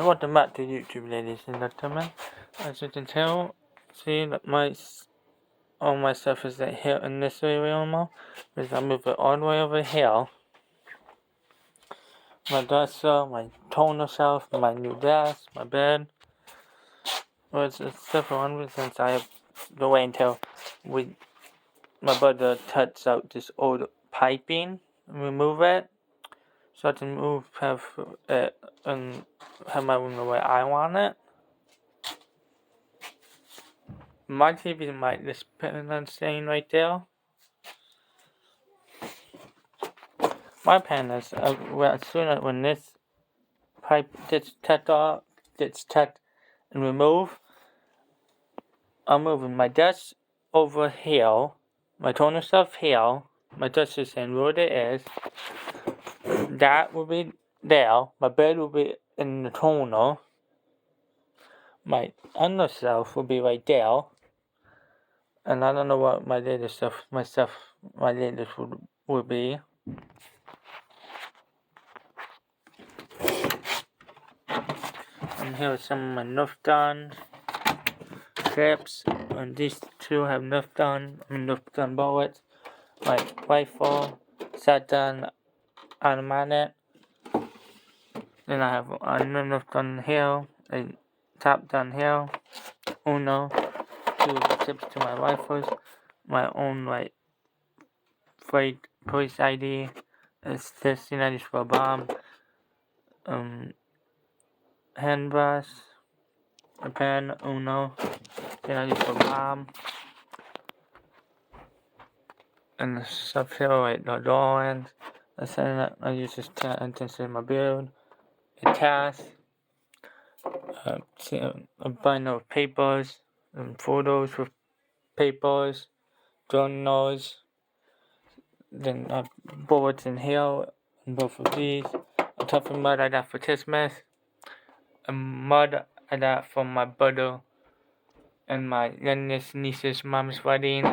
Welcome back to YouTube, ladies and gentlemen. As you can tell, see that all my stuff is here in this area now, because I move it all the way over here. My dresser, my toner shelf, my new desk, my bed. Well, it's stuff around since I have to wait until my brother cuts out this old piping and remove it, so I can have it and have my room the way I want it. My TV might just put it on staying right there. My plan is, as soon as when this pipe gets cut and removed, I'm moving my desk over here, my toner stuff here, my desk is in where it is. That will be there. My bed will be in the corner. My other stuff will be right there. And I don't know what my latest will be. And here are some of my Nerf guns, clips, and these two have Nerf gun bullets, my rifle, shotgun, automatic. Then I have another Nerf gun here, a top gun here, Uno, two clips to my rifles, my own freight police ID, it's this United for a bomb, hand brush, a pen, Uno, United for a bomb, and the stuff here like the drawings. I use this to intensify my build, a task, a binder of papers, and photos with papers, journals, then bullets in here, and both of these, a type of mud I got for Christmas, a mud I got from my brother and my youngest niece's mom's wedding,